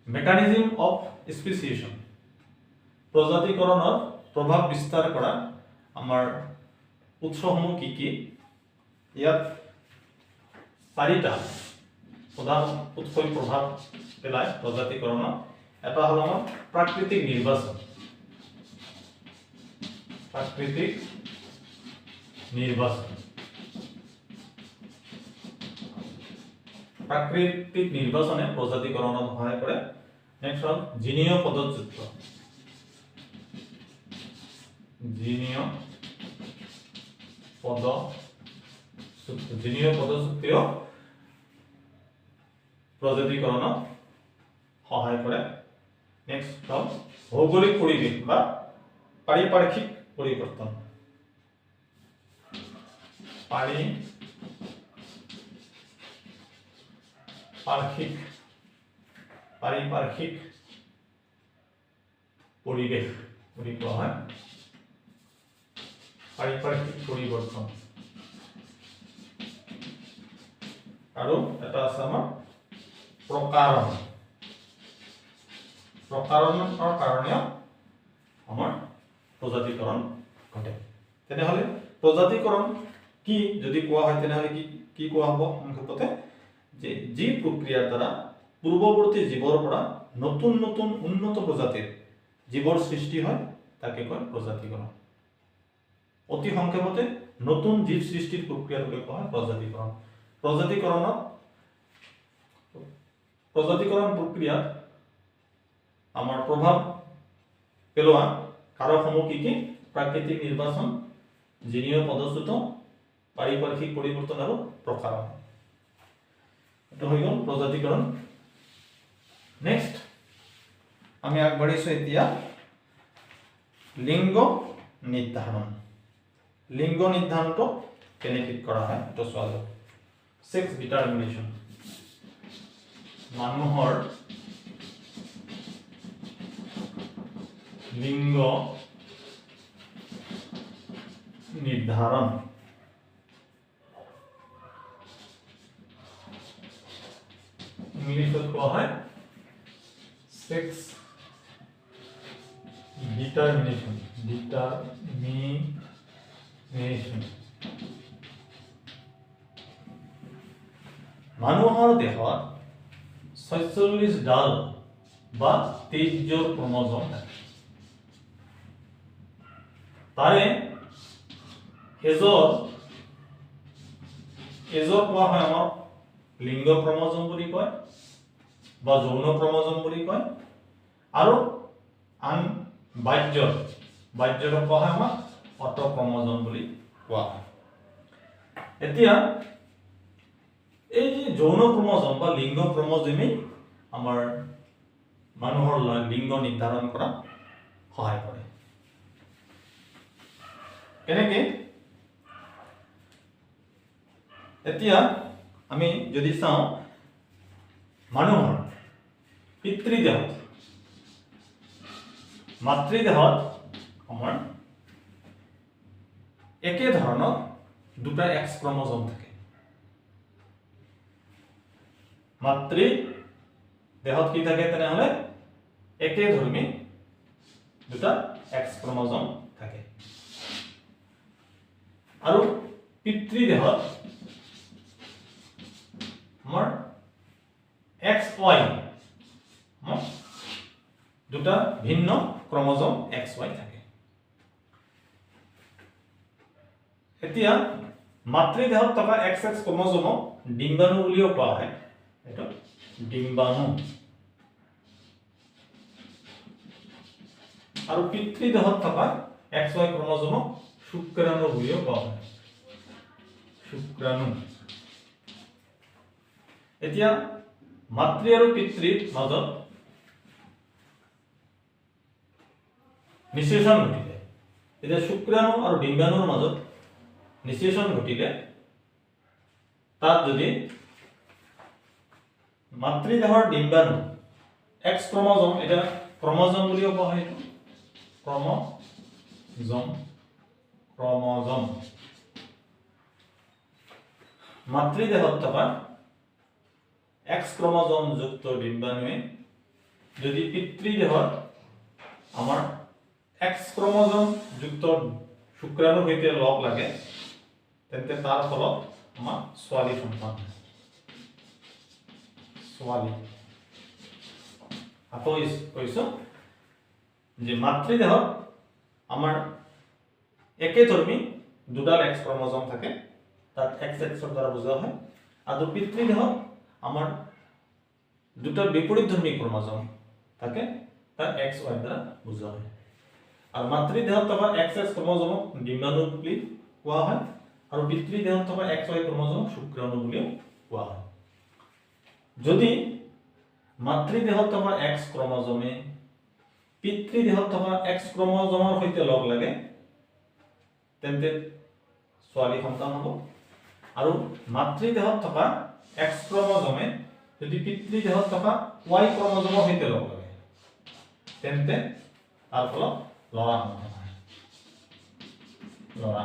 মেকানিজম অফ স্পেচিয়েশ্যন, প্ৰজাতিকৰণত প্ৰভাৱ বিস্তাৰ কৰা আমাৰ উৎসসমূহ কি কি? ইয়াত 4টা প্ৰধান উৎসই প্ৰভাৱ পেলায় প্ৰজাতিকৰণত। এটা হল আমাৰ প্ৰাকৃতিক নিৰ্বাচন। প্ৰাকৃতিক নিৰ্বাচন, প্ৰাকৃতিক নিৰ্বাচনে প্ৰজাতিকৰণত সহায় কৰে। নেক্সট হল জিনীয় পদযুক্ত, জিনীয় পদযুক্তীয় প্ৰজাতিকৰণত সহায় কৰে। নেক্সট হল ভৌগোলিক পৰিৱেশ বা পাৰিপাৰ্শ্বিক পৰিৱৰ্তন, পাৰিপাৰ্শ্বিক পৰিৱেশ বুলি কোৱা হয়। পাৰিপাৰ্শ্বিক পৰিৱৰ্তন। আৰু এটা আছে আমাৰ প্ৰকাৰণ। প্ৰকাৰণৰ কাৰণে আমাৰ প্ৰজাতিকৰণ ঘটে। তেনেহলে প্ৰজাতিকৰণ কি যদি কোৱা হয় তেনেহলে কি কোৱা হ'ব সংক্ষেপতে, যে যি প্ৰক্ৰিয়াৰ দ্বাৰা পূৰ্বৱৰ্তী জীৱৰ পৰা নতুন নতুন উন্নত প্ৰজাতিৰ জীৱৰ সৃষ্টি হয় তাকে কয় প্ৰজাতিকৰণ। অতি সংক্ষেপতে নতুন জীৱ সৃষ্টিৰ প্ৰক্ৰিয়াটোকে কোৱা হয় প্ৰজাতিকৰণ। প্ৰজাতিকৰণ প্ৰক্ৰিয়াত আমাৰ প্ৰভাৱ পেলোৱা কাৰকসমূহ কি কি? প্ৰাকৃতিক নিৰ্বাচন, জিনীয় পদচ্যুত, পাৰিপাৰ্শ্বিক পৰিৱৰ্তন আৰু প্ৰকাৰণ। এইটো হৈ গ'ল প্ৰজাতিকৰণ। নেক্সট আমি আগবাঢ়িছো এতিয়া লিংগ নিৰ্ধাৰণ। লিংগ নিৰ্ধাৰণটো কেনেকৈ কৰা হয় এইটো চোৱা যাওক। সেক্স ডিটাৰমিনেশ্যন, মানুহৰ লিংগ নিৰ্ধাৰণ। ইংলিছত কোৱা হয় সেক্স ডিটাৰমিনেশ্যন। মানুহৰ দেহত ৪৬ ডাল বা ২৩ যোৰ ক্ৰম'জম থাকে। তাৰে এজৰ কোৱা হয় আমাৰ লিংগ ক্ৰম'জম বুলি কয় বা যৌন ক্ৰম'জম বুলি কয়, আৰু আন বাহ্যৰ কোৱা হয় আমাৰ অট ক্ৰম'জম বুলি কোৱা হয়। এতিয়া এই যে যৌন ক্ৰম'জম বা লিংগ ক্ৰম'জমেই আমাৰ মানুহৰ লিংগ নিৰ্ধাৰণ কৰা সহায় কৰে। কেনেকে? এতিয়া আমি যদি চাওঁ মানুহৰ পিতৃদেহত, মাতৃদেহত আমাৰ একে ধৰণৰ দুটা এক্স ক্ৰম'জম থাকে। মাতৃ দেহত কি থাকে তেনেহলে একেধৰ্মী দুটা এক্স ক্ৰম'জম থাকে, আৰু পিতৃ দেহত আমাৰ এক্স ৱাই দুটা ভিন্ন ক্ৰম'জম এক্স ৱাই থাকে। এতিয়া মাতৃদেহত থকা এক্স এক্স ক্ৰম'জমক ডিম্বাণু বুলিও কোৱা হয়। এটা ডিম্বাণু। আৰু পিতৃদেহত থকা এক্স ৱাই ক্ৰম'জমক শুক্ৰাণু বুলিও কোৱা হয়। শুক্ৰাণু। এতিয়া মাতৃ আৰু পিতৃৰ মাজত নিষেচন ঘটিলে, এতিয়া শুক্ৰাণু আৰু ডিম্বাণুৰ মাজত নিষেচন ঘটিলে তাত যদি মাতৃদেহৰ ডিম্বাণু এক্স ক্ৰম'জম, এটা ক্ৰম'জম বুলিও কোৱা হয়, ক্ৰম'জম। মাতৃদেহত থকা এক্স ক্ৰম'জম যুক্ত ডিম্বাণুৱে যদি পিতৃদেহত আমাৰ এক্স ক্ৰম'জম যুক্ত শুক্ৰাণুৰ সৈতে লগ লাগে তেন্তে তাৰ ফলত আমাৰ ছোৱালী সন্তান হয়। ছোৱালী। আকৌ কৈছো যে মাতৃদেহত আমাৰ একেধৰ্মী দুডাল এক্স ক্ৰম'জম থাকে, তাত XX দ্বাৰা বুজোৱা হয়, আৰু পিতৃদেহত আমাৰ দুটা বিপৰীতধৰ্মী ক্ৰম'জম থাকে, তাত XY দ্বাৰা বুজোৱা হয়। আৰু মাতৃদেহত থকা XX ক্ৰম'জমক ডিম্বাণু বুলি কোৱা হয়, আৰু পিতৃদেহত থকা XY ক্ৰম'জমক শুক্ৰাণু বুলিও কোৱা হয়। যদি মাতৃদেহত থকা X ক্ৰম'জমে পিতৃদেহত থকা X ক্ৰম'জমৰ সৈতে লগ লাগে তেন্তে ছোৱালী সন্তান হ'ব, আৰু মাতৃদেহত থকা X ক্ৰম'জমে যদি পিতৃদেহত থকা Y ক্ৰম'জমৰ সৈতে লগ লাগে তেন্তে তাৰ ফলত ল'ৰা সন্তান হয়। ল'ৰা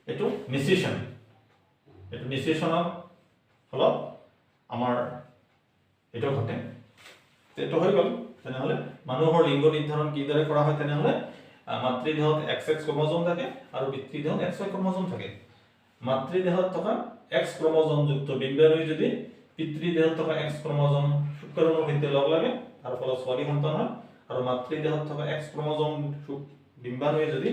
এইটো নিচেচনৰ ফলত আমাৰ এইটো ঘটে। এইটো হৈ গ'ল। তেনেহ'লে মানুহৰ লিংগ নিৰ্ধাৰণ কিদৰে কৰা হয়? তেনেহ'লে মাতৃদেহত XX ক্ৰম'জম থাকে আৰু পিতৃদেহত XY ক্ৰম'জম থাকে। মাতৃদেহত থকা X ক্ৰম'জমযুক্ত ডিম্বাণুই যদি পিতৃদেহত থকা X ক্ৰম'জম শুক্ৰাণুৰ সৈতে লগ লাগে তাৰ ফলত ছোৱালী সন্তান হয়, আৰু মাতৃদেহত থকা X ক্ৰম'জম ডিম্বাণুই যদি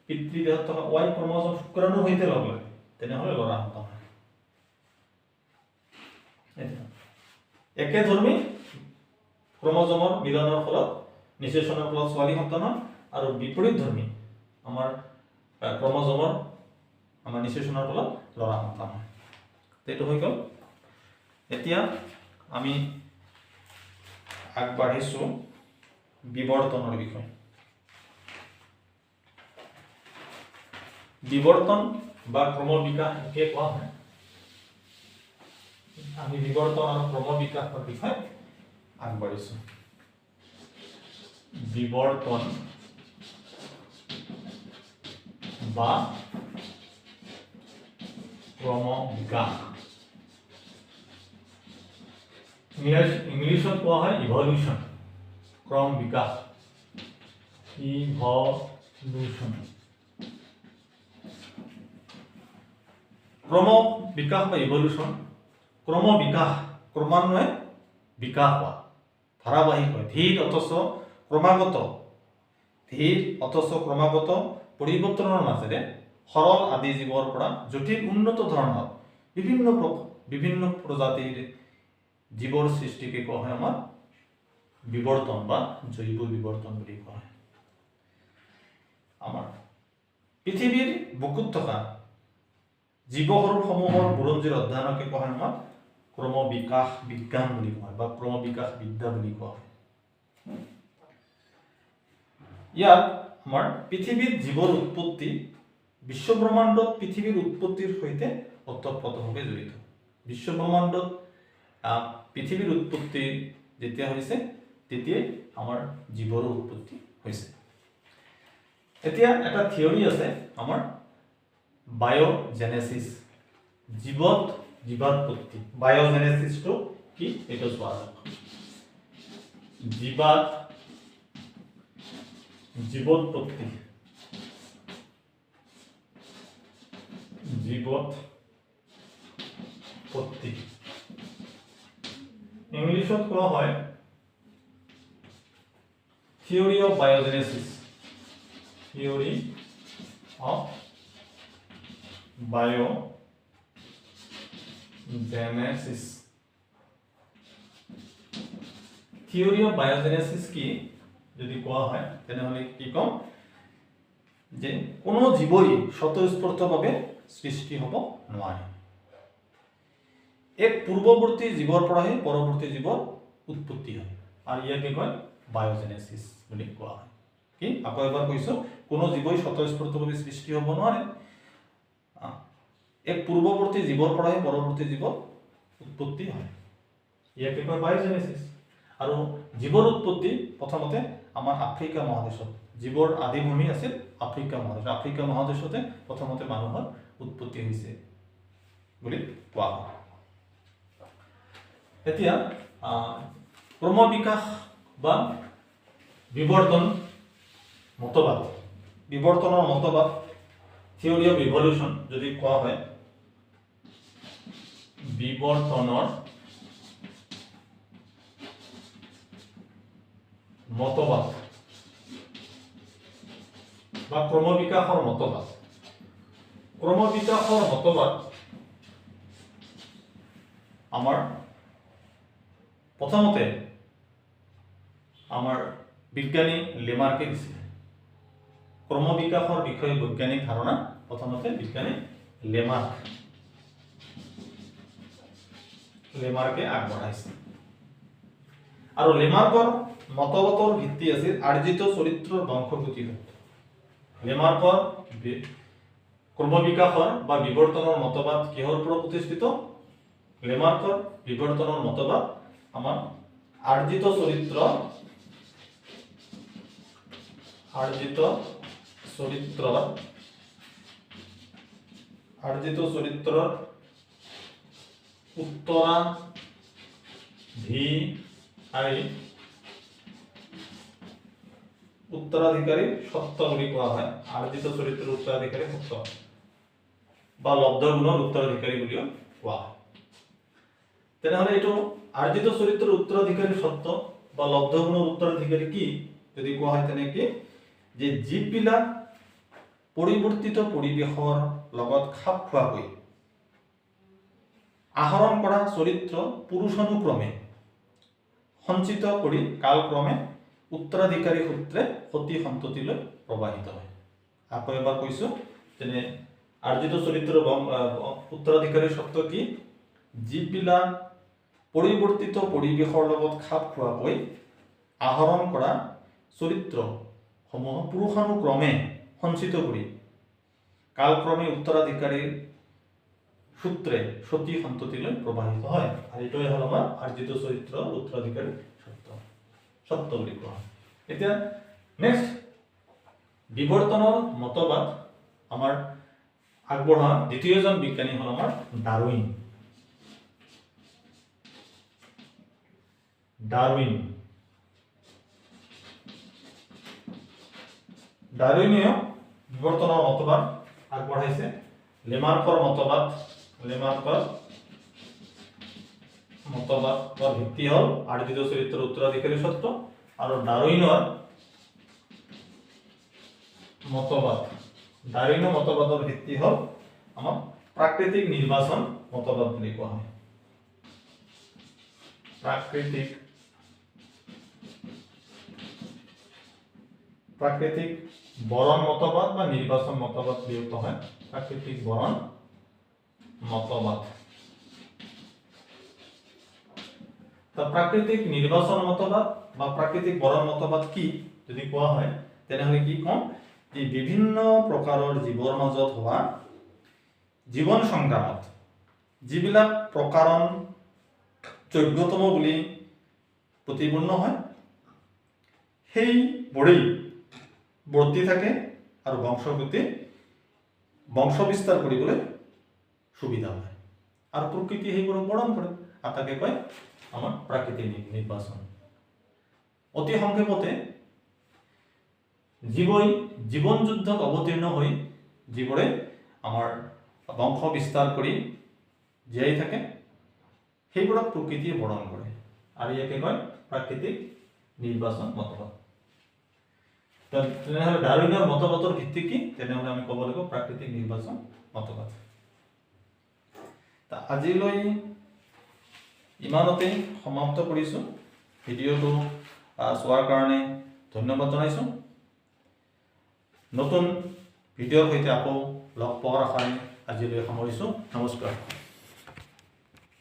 পিতৃদেহত থকা Y ক্ৰম'জম শুক্ৰাণুৰ সৈতে লগ লাগে তেনেহ'লে ল'ৰা সন্তান হয়। একেধৰ্মী ক্ৰম'জমৰ মিলনৰ ফলত নিচেচনৰ ফলত ছোৱালী সন্তান হয়, আৰু বিপৰীতধৰ্মী আমাৰ ক্ৰম'জমৰ আমাৰ নিচেচনৰ ফলত ল'ৰা সন্তান হয়। এইটো হৈ গ'ল। এতিয়া আমি আগবাঢ়িছো বিৱৰ্তনৰ বিষয়ে। বিৱৰ্তন বা ক্ৰম বিকাশ একে কোৱা হয়। আমি বিৱৰ্তন আৰু ক্ৰম বিকাশৰ বিষয়ে আগবাঢ়িছো। বিৱৰ্তন বা ক্ৰম বিকাশ, ইংলিছত কোৱা হয় ইভলিউশন। ক্ৰম বিকাশ, ইভলিউশন। ক্ৰম বিকাশ বা ইভলিউশন, ক্ৰম বিকাশ ক্ৰমান্বয়ে বিকাশ হোৱা, ধাৰাবাহিক হয়, ধীৰ অথচ ক্ৰমাগত পৰিৱৰ্তনৰ মাজেৰে সৰল আদি জীৱৰ পৰা জটিল উন্নত ধৰণৰ বিভিন্ন প্ৰজাতিৰ জীৱৰ সৃষ্টিকে কোৱা হয় আমাৰ বিৱৰ্তন বা জৈৱ বিৱৰ্তন বুলি কোৱা হয়। আমাৰ পৃথিৱীৰ বুকুত থকা জীৱসমূহৰ বুৰঞ্জীৰ অধ্যয়নকে কোৱা হয় আমাৰ ক্ৰম বিকাশ বিজ্ঞান বুলি কোৱা হয় বা ক্ৰম বিকাশ বিদ্যা বুলি কোৱা হয়। ইয়াত আমাৰ পৃথিৱীত জীৱৰ উৎপত্তি বিশ্বব্ৰহ্মাণ্ডত পৃথিৱীৰ উৎপত্তিৰ সৈতে ওতঃপ্ৰোতভাৱে জড়িত। বিশ্বব্ৰহ্মাণ্ডত পৃথিৱীৰ উৎপত্তি যেতিয়া হৈছে তেতিয়াই আমাৰ জীৱৰো উৎপত্তি হৈছে। এতিয়া এটা থিয়ৰী আছে আমাৰ বায়োজেনেসিস, জীৱাৎপত্তি। বায়োজেনেসিসটো কি এইটো চোৱা যাওক। জীৱোৎপত্তি ইংলিছত কোৱা হয় theory of biogenesis. Theory of biogenesis. Theory of biogenesis কি যদি কোৱা হয় তেনেহ'লে কি ক'ম যে কোনো জীৱই স্বতঃস্ফূৰ্তভাৱে সৃষ্টি হ'ব নোৱাৰে। এক পূৰ্বৱৰ্তী জীৱৰ পৰাহে পৰৱৰ্তী জীৱৰ উৎপত্তি হয়, আৰু ইয়াকে কয় বায়োজেনেসিস বুলি কোৱা হয়। কি আকৌ এবাৰ কৈছো, কোনো জীৱই স্বতঃস্ফূৰ্তভাৱে সৃষ্টি হ'ব নোৱাৰে। এক পূৰ্বৱৰ্তী জীৱৰ পৰাহে পৰৱৰ্তী জীৱৰ উৎপত্তি হয়, ইয়াকে কয় বায়োজেনেসিস। আৰু জীৱৰ উৎপত্তি প্ৰথমতে আমাৰ আফ্ৰিকা মহাদেশত, জীৱৰ আদিভূমি আছিল আফ্ৰিকা মহাদেশ। আফ্ৰিকা মহাদেশতে প্ৰথমতে মানুহৰ উৎপত্তি হৈছে বুলি কোৱা হয়। এতিয়া ক্ৰম বিকাশ বা বিৱৰ্তন মতবাদ, বিৱৰ্তনৰ মতবাদ থিয়ৰী অফ ইভলিউশন যদি কোৱা হয়, বিৱৰ্তনৰ মতবাদ বা ক্ৰমবিকাশৰ মতবাদ। ক্ৰমবিকাশৰ মতবাদ আমাৰ প্ৰথমতে আমাৰ বিজ্ঞানী লেমাৰ্কে দিছিল। ক্ৰমবিকাশৰ বিষয়ে বৈজ্ঞানিক ধাৰণা প্ৰথমতে বিজ্ঞানী লেমাৰ্কে আগবঢ়াইছিল। আৰু লেমাৰ্কৰ মতবাদৰ ভিত্তি আছিল আৰ্জিত চৰিত্ৰৰ বংশগতি। লেমাৰ্কৰ ক্ৰমবিকাশৰ বা বিৱৰ্তনৰ মতবাদ কিহৰ ওপৰত প্ৰতিষ্ঠিত? লেমাৰ্কৰ বিৱৰ্তনৰ মতবাদ আমাৰ আৰ্জিত চৰিত্ৰৰ উত্তৰাধিকাৰী সত্য বুলি কোৱা হয়। আৰ্জিত চৰিত্ৰৰ উত্তৰাধিকাৰী সত্য বা লব্ধ গুণৰ উত্তৰাধিকাৰী বুলিও কোৱা হয়। তেনেহলে এইটো আৰ্জিত চৰিত্ৰৰ উত্তৰাধিকাৰী সত্য বা লব্ধ গুণৰ উত্তৰাধিকাৰী কি যদি কোৱা হয় তেনে কি যে জীৱবিলাক পৰিৱৰ্তিত পৰিৱেশৰ লগত খাপ খোৱাকৈ আহৰণ কৰা চৰিত্ৰ পুৰুষানুক্ৰমে সঞ্চিত কৰি কালক্ৰমে উত্তৰাধিকাৰী সূত্ৰে সতি সন্ততিলৈ প্ৰবাহিত হয়। আকৌ এবাৰ কৈছো যেনে আৰ্জিত চৰিত্ৰৰ উত্তৰাধিকাৰী সত্য কি? জীৱবিলাক পৰিৱৰ্তিত পৰিৱেশৰ লগত খাপ খোৱাকৈ আহৰণ কৰা চৰিত্ৰসমূহ পুৰুষানুক্ৰমে সঞ্চিত কৰি কালক্ৰমে উত্তৰাধিকাৰীৰ সূত্ৰে সতি সন্ততিলৈ প্ৰবাহিত হয়। আৰু এইটোৱে হ'ল আমাৰ আৰ্জিত চৰিত্ৰৰ উত্তৰাধিকাৰী সত্য বুলি কোৱা হয়। এতিয়া নেক্সট বিৱৰ্তনৰ মতবাদ আমাৰ আগবঢ়া দ্বিতীয়জন বিজ্ঞানী হ'ল আমাৰ ডাৰউইন। ডাৰউইনেও বিৱৰ্তনৰ মতবাদ আগবঢ়াইছে। লেমাৰ্কৰ মতবাদৰ ভিত্তি হ'ল আৰ্জিত চৰিত্ৰৰ উত্তৰাধিকাৰী সত্য আৰু ডাৰউইনৰ মতবাদৰ ভিত্তি হ'ল আমাৰ প্ৰাকৃতিক নিৰ্বাচন মতবাদ বুলি কোৱা হয়। প্ৰাকৃতিক বৰণ মতবাদ বা নিৰ্বাচন মতবাদ বুলি কোৱা হয়। প্ৰাকৃতিক বৰণ মতবাদ। প্ৰাকৃতিক নিৰ্বাচন মতবাদ বা প্ৰাকৃতিক বৰণ মতবাদ কি যদি কোৱা হয় তেনেহলে কি কম যে বিভিন্ন প্ৰকাৰৰ জীৱৰ মাজত হোৱা জীৱন সংগ্ৰামত যিবিলাক প্ৰকাৰণ যোগ্যতম বুলি প্ৰতিপন্ন হয় সেইবোৰেই বৰ্তি থাকে আৰু বংশ বিস্তাৰ কৰিবলৈ সুবিধা হয়। আৰু প্ৰকৃতি সেইবোৰক বৰণ কৰে আৰু তাকে কয় আমাৰ প্ৰাকৃতিক নিৰ্বাচন। অতি সংক্ষেপতে জীৱন যুদ্ধত অৱতীৰ্ণ হৈ যিবোৰে আমাৰ বংশ বিস্তাৰ কৰি জীয়াই থাকে সেইবোৰক প্ৰকৃতিয়ে বৰণ কৰে আৰু ইয়াকে কয় প্ৰাকৃতিক নিৰ্বাচন মতবাদ। তেনেহলে ডাৰউইনৰ মতবাদৰ ভিত্তি কি? তেনেহলে আমি ক'ব লাগিব প্ৰাকৃতিক নিৰ্বাচন মতবাদ। আজিলৈ ইমানতে সমাপ্ত কৰিছো। ভিডিঅ'টো চোৱাৰ কাৰণে ধন্যবাদ জনাইছো। নতুন ভিডিঅ'ৰ সৈতে আকৌ লগ পোৱাৰ আশাৰে আজিলৈ সামৰিছো। নমস্কাৰ।